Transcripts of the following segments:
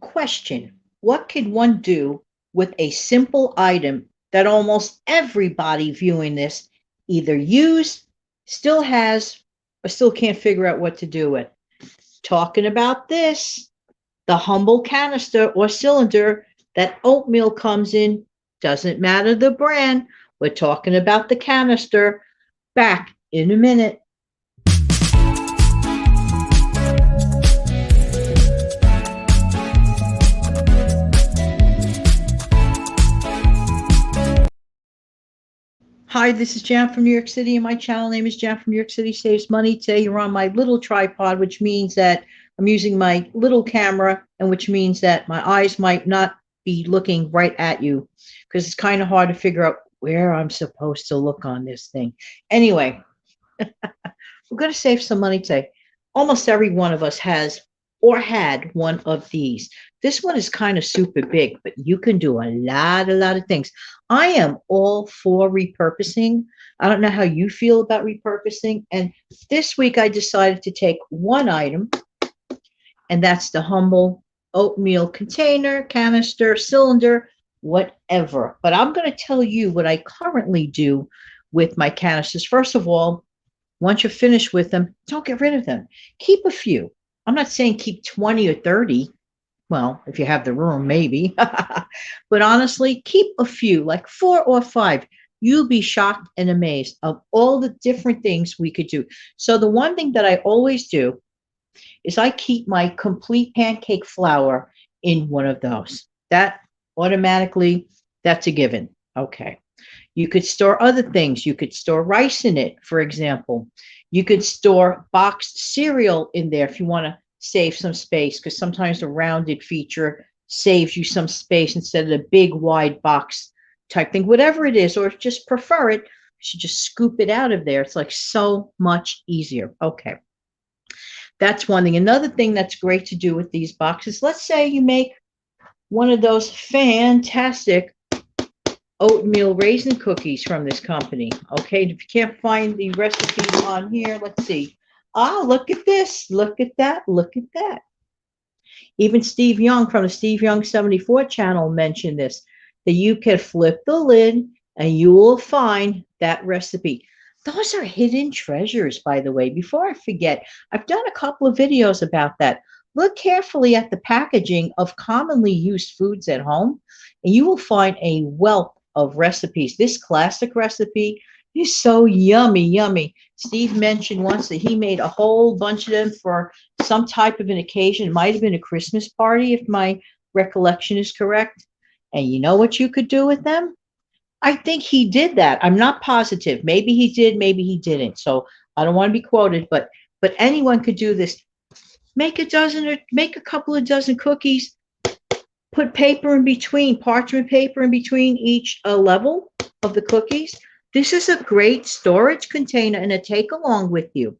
Question: what can one do with a simple item that almost everybody viewing this either used, still has, or still can't figure out what to do with? Talking about this, the humble canister or cylinder that oatmeal comes in. Doesn't matter the brand. We're talking about the canister. Back in a minute. Hi, this is Jan from New York City, and my channel name is Jan from New York City Saves Money. Today, you're on my little tripod, which means that I'm using my little camera, and which means that my eyes might not be looking right at you because it's kind of hard to figure out where I'm supposed to look on this thing. Anyway, we're going to save some money today. Almost every one of us has or had one of these. This one is kind of super big, but you can do a lot of things. I am all for repurposing. I don't know how you feel about repurposing. And this week I decided to take one item, and that's the humble oatmeal container, canister, cylinder, whatever. But I'm going to tell you what I currently do with my canisters. First of all, once you're finished with them, don't get rid of them. Keep a few. I'm not saying keep 20 or 30. Well, if you have the room, maybe. But honestly, keep a few, like 4 or 5. You'll be shocked and amazed of all the different things we could do. So the one thing that I always do is I keep my complete pancake flour in one of those. That automatically, that's a given. Okay. You could store other things. You could store rice in it, for example. You could store boxed cereal in there if you want to save some space, because sometimes the rounded feature saves you some space instead of the big wide box type thing. Whatever it is, or if you just prefer it, you should just scoop it out of there. It's like so much easier. Okay. That's one thing. Another thing that's great to do with these boxes, let's say you make one of those fantastic oatmeal raisin cookies from this company. Okay, and if you can't find the recipes on here, let's see. Ah, look at this. Look at that. Look at that. Even Steve Young from the Steve Young 74 channel mentioned this, that you can flip the lid and you will find that recipe. Those are hidden treasures, by the way. Before I forget, I've done a couple of videos about that. Look carefully at the packaging of commonly used foods at home, and you will find a wealth of recipes. This classic recipe is so yummy, yummy. Steve mentioned once that he made a whole bunch of them for some type of an occasion. It might have been a Christmas party, if my recollection is correct. And you know what you could do with them? I think he did that. I'm not positive. Maybe he did, maybe he didn't. So I don't want to be quoted, but anyone could do this. Make a dozen or make a couple of dozen cookies. Put paper in between, parchment paper in between each level of the cookies. This is a great storage container and a take along with you.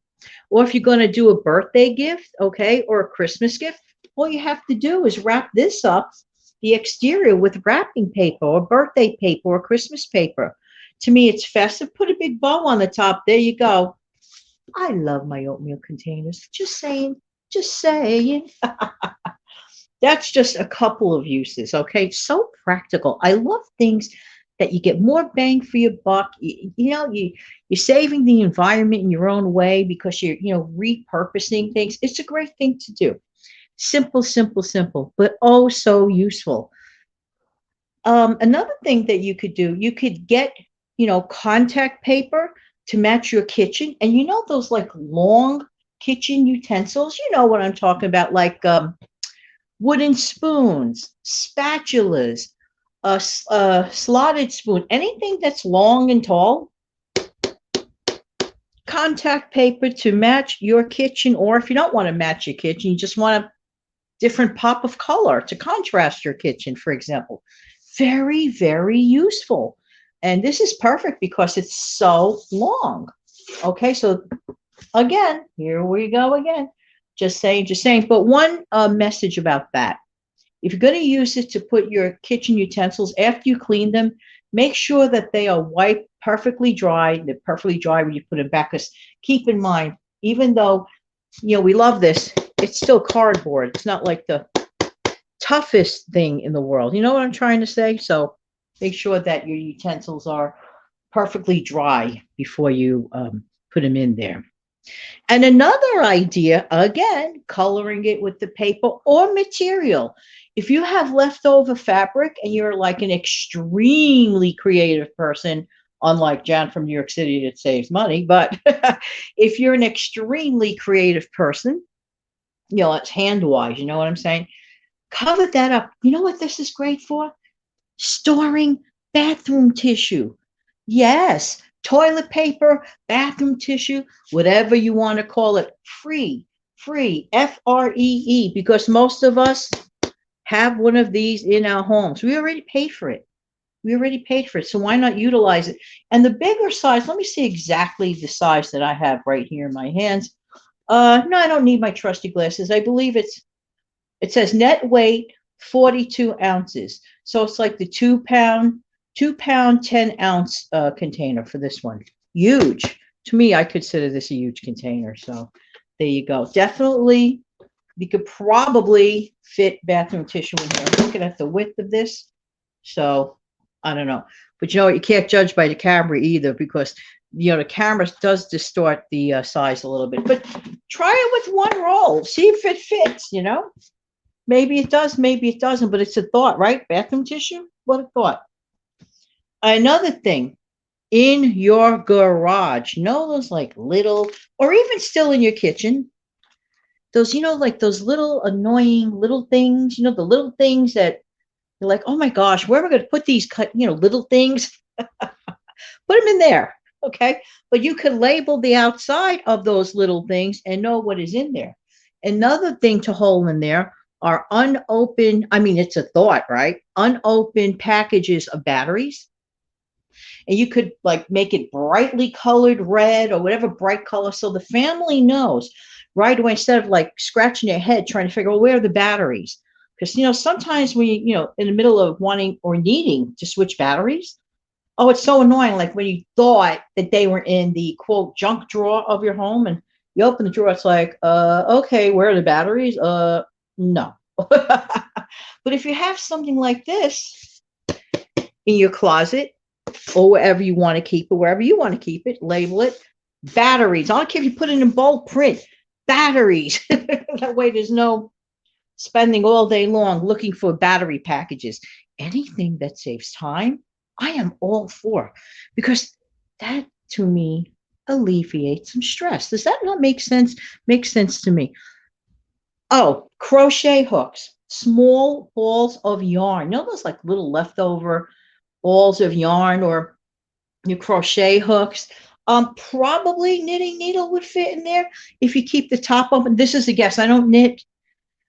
Or if you're going to do a birthday gift, okay, or a Christmas gift, all you have to do is wrap this up, the exterior, with wrapping paper or birthday paper or Christmas paper. To me, it's festive. Put a big bow on the top. There you go. I love my oatmeal containers. Just saying. Just saying. That's just a couple of uses, okay? So practical. I love things that you get more bang for your buck. You're saving the environment in your own way because you're, repurposing things. It's a great thing to do. Simple, simple, simple, but oh so useful. Another thing that you could do, you could get, contact paper to match your kitchen. And those like long kitchen utensils, you know what I'm talking about, like wooden spoons, spatulas, a slotted spoon, anything that's long and tall. Contact paper to match your kitchen, or if you don't want to match your kitchen, you just want a different pop of color to contrast your kitchen, for example. Very, very useful. And this is perfect because it's so long. Okay, so again, here we go again. Just saying. But one message about that. If you're going to use it to put your kitchen utensils after you clean them, make sure that they are wiped perfectly dry. They're perfectly dry when you put them back. Because keep in mind, even though we love this, it's still cardboard. It's not like the toughest thing in the world. You know what I'm trying to say? So make sure that your utensils are perfectly dry before you put them in there. And another idea, again, coloring it with the paper or material. If you have leftover fabric and you're like an extremely creative person, unlike Jan from New York City that saves money, but if you're an extremely creative person, it's hand wise, you know what I'm saying? Cover that up. You know what this is great for? Storing bathroom tissue. Yes, toilet paper, bathroom tissue, whatever you want to call it. Free, FREE, because most of us have one of these in our homes. We already paid for it. So why not utilize it? And the bigger size, let me see exactly the size that I have right here in my hands. No, I don't need my trusty glasses. I believe it says net weight 42 ounces. So it's like the 2 pound, 10 ounce container for this one. Huge. To me, I consider this a huge container. So there you go. Definitely, you could probably fit bathroom tissue in here. I'm looking at the width of this. So I don't know. But you can't judge by the camera either, because the camera does distort the size a little bit. But try it with one roll. See if it fits, Maybe it does, maybe it doesn't, but it's a thought, right? Bathroom tissue? What a thought. Another thing, in your garage, those like little, or even still in your kitchen, those, like those little annoying little things, the little things that you're like, oh my gosh, where am I going to put these, little things? Put them in there, okay? But you can label the outside of those little things and know what is in there. Another thing to hold in there are unopened, it's a thought, right? Unopened packages of batteries. And you could like make it brightly colored red or whatever bright color, so the family knows right away, instead of like scratching their head trying to figure out where are the batteries. Because sometimes when you in the middle of wanting or needing to switch batteries, oh, it's so annoying. Like when you thought that they were in the quote junk drawer of your home, and you open the drawer, it's like, okay, where are the batteries? No. But if you have something like this in your closet or wherever you want to keep it, wherever you want to keep it, label it batteries. I don't care if you put it in bold print, batteries. That way there's no spending all day long looking for battery packages. Anything that saves time, I am all for, because that to me alleviates some stress. Does that not make sense? Makes sense to me. Oh, crochet hooks, small balls of yarn. Those like little leftover balls of yarn, or your crochet hooks. Probably knitting needle would fit in there if you keep the top open. This is a guess. I don't knit,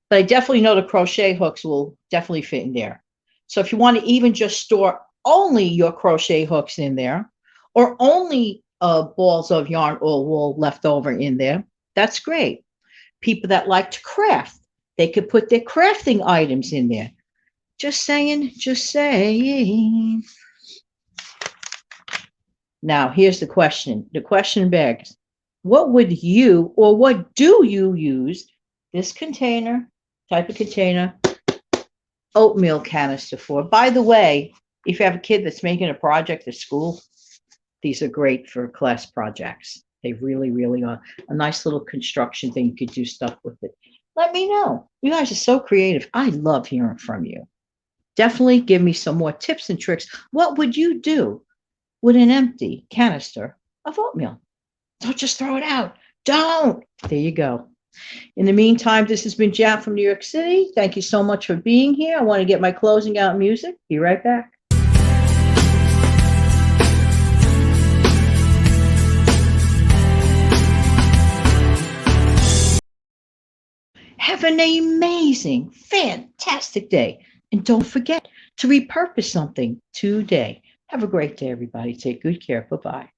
but I definitely know the crochet hooks will definitely fit in there. So if you want to even just store only your crochet hooks in there, or only balls of yarn or wool left over in there, that's great. People that like to craft, they could put their crafting items in there. Just saying, just saying. Now, here's the question. The question begs, what would you, or what do you use this container, type of container, oatmeal canister for? By the way, if you have a kid that's making a project at school, these are great for class projects. They really, really are. A nice little construction thing. You could do stuff with it. Let me know. You guys are so creative. I love hearing from you. Definitely give me some more tips and tricks. What would you do with an empty canister of oatmeal? Don't just throw it out. Don't. There you go. In the meantime, this has been Jan from New York City. Thank you so much for being here. I want to get my closing out music. Be right back. Have an amazing, fantastic day. And don't forget to repurpose something today. Have a great day, everybody. Take good care. Bye-bye.